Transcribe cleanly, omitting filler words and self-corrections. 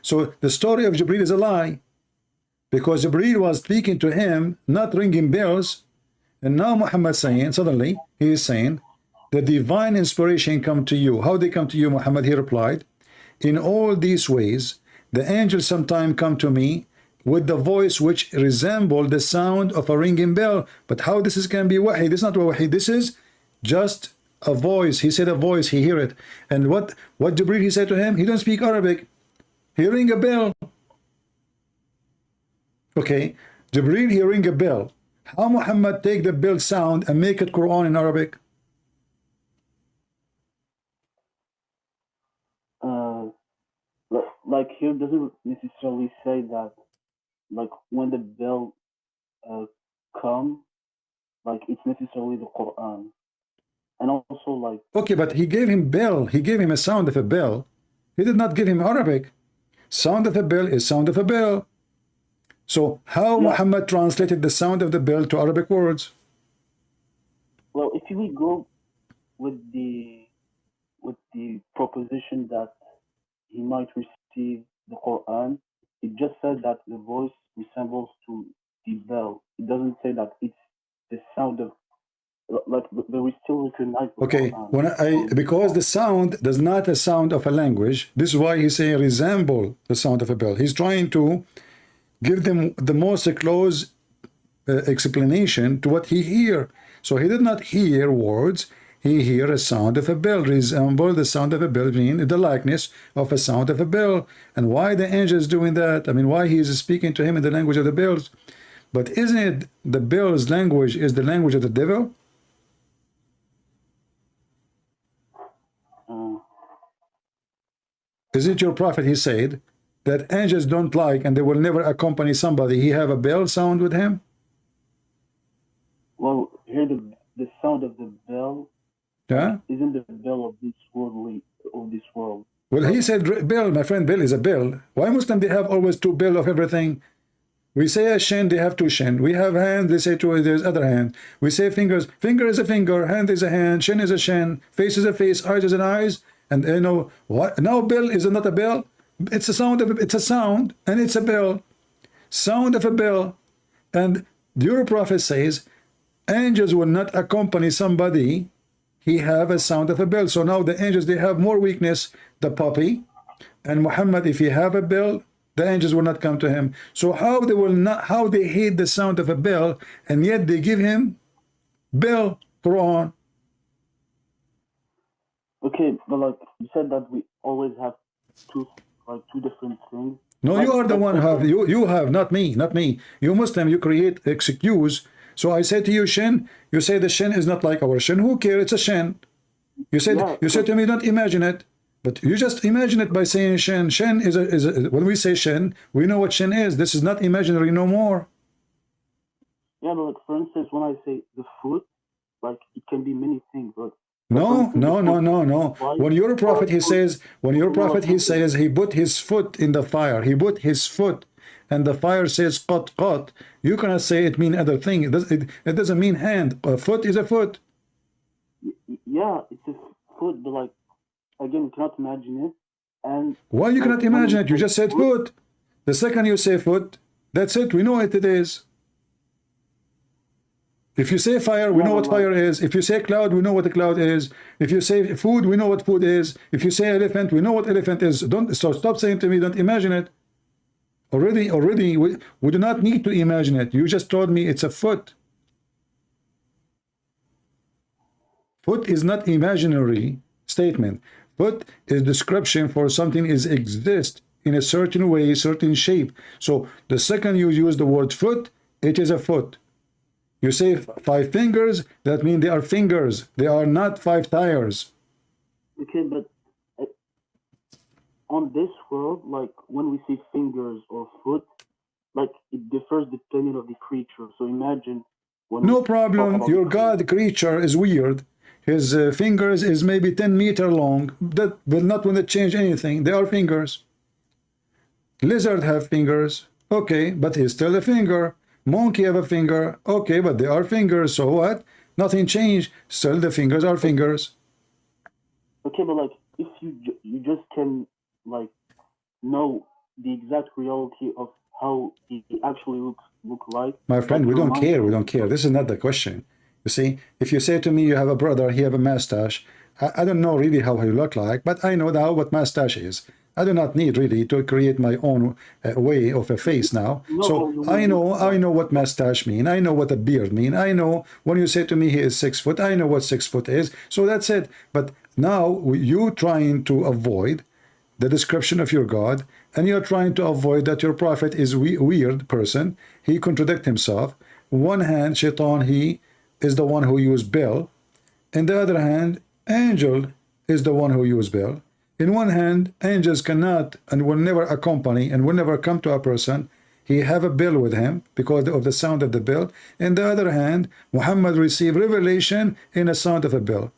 So the story of Jibril is a lie, because Jibril was speaking to him, not ringing bells. And now Muhammad saying, suddenly he is saying, the divine inspiration come to you. How they come to you, Muhammad? He replied, in all these ways, the angels sometimes come to me with the voice which resemble the sound of a ringing bell. But how this is can be wahi? This is not wahi. This is just a voice. He said a voice, he hear it. And what Jibril he said to him? He don't speak Arabic. He ring a bell. Okay, Jibril he ring a bell. How Muhammad take the bell sound and make it Quran in Arabic? Like here doesn't necessarily say that, like when the bell come, like it's necessarily the Quran. And also like, okay, but he gave him bell, he gave him a sound of a bell. He did not give him Arabic. Sound of a bell is sound of a bell. So how Muhammad translated the sound of the bell to Arabic words? Well, if we go with the proposition that he might receive the Quran, it just said that the voice resembles to the bell. It doesn't say that it's the sound of, like, but we still recognize the okay, Quran. Because the sound does not a sound of a language. This is why he's saying resemble the sound of a bell. He's trying to give them the most close explanation to what he hear. So he did not hear words. He hear a sound of a bell, resemble the sound of a bell, meaning the likeness of a sound of a bell. And why the angel is doing that? I mean, why he is speaking to him in the language of the bells? But isn't it the bell's language is the language of the devil? Isn't your prophet, he said, that angels don't like and they will never accompany somebody? He have a bell sound with him? Well, here the sound of the bell isn't the bell of this world. Well, he said bell, my friend, bell is a bell. Why Muslim they have always two bell of everything? We say a shin, they have two shin. We have hand, they say two, there's other hand. We say fingers, finger is a finger, hand is a hand, shin is a shin, face is a face, eyes is an eyes. And you know what? Now bell is not a bell. It's a sound of it's a sound and it's a bell. Sound of a bell. And your prophet says angels will not accompany somebody. He have a sound of a bell. So now the angels they have more weakness, the puppy. And Muhammad, if he have a bell, the angels will not come to him. So how they will not, how they hate the sound of a bell, and yet they give him bell Quran. Okay, but like you said that we always have two different things. No, like, you are the one who have you have, not me, not me. You Muslim, you create excuse. So I say to you shin, you say the shin is not like our shin. Who cares? It's a shin. You said you said to me, don't imagine it. But you just imagine it by saying shin. Shin is a when we say shin, we know what shin is. This is not imaginary no more. Yeah, but like for instance, when I say the foot, like it can be many things. Like no. When your prophet he says, he put his foot in the fire. He put his foot, and the fire says qat. You cannot say it mean other thing. It doesn't mean hand. A foot is a foot. Yeah, it's a foot, but like again, you cannot imagine it. And why you cannot imagine it? You just said foot. The second you say foot, that's it. We know what it is. If you say fire, we know what fire is. If you say cloud, we know what a cloud is. If you say food, we know what food is. If you say elephant, we know what elephant is. So stop saying to me, don't imagine it. Already, we do not need to imagine it. You just told me it's a foot. Foot is not imaginary statement. Foot is description for something is exist in a certain way, certain shape. So the second you use the word foot, it is a foot. You say 5 fingers, that means they are fingers. They are not 5 tires. Okay, but on this world, like when we see fingers or foot, like it differs depending on the creature. So imagine when no problem. Your God creature is weird. His fingers is maybe 10 meters long. That will not want to change anything. They are fingers. Lizard have fingers. Okay, but he's still a finger. Monkey have a finger. Okay, but they are fingers. So what? Nothing changed. Still the fingers are fingers. Okay, but like if you just can like know the exact reality of how he actually look like. My friend, Like we your don't mind care. We can- don't care. This is not the question. You see, if you say to me, you have a brother, he have a mustache, I don't know really how he look like, but I know now what mustache is. I do not need really to create my own way of a face now. You know So how you I look know like. what mustache mean. I know what a beard mean. I know when you say to me he is 6 foot, I know what 6 foot is. So that's it. But now you trying to avoid the description of your God, and you're trying to avoid that your prophet is weird person. He contradict himself. On one hand, Shaitan, he is the one who used Bill. In the other hand, angel is the one who used Bill. In one hand, angels cannot and will never accompany and will never come to a person. He have a bill with him because of the sound of the bill. In the other hand, Muhammad received revelation in a sound of a bill.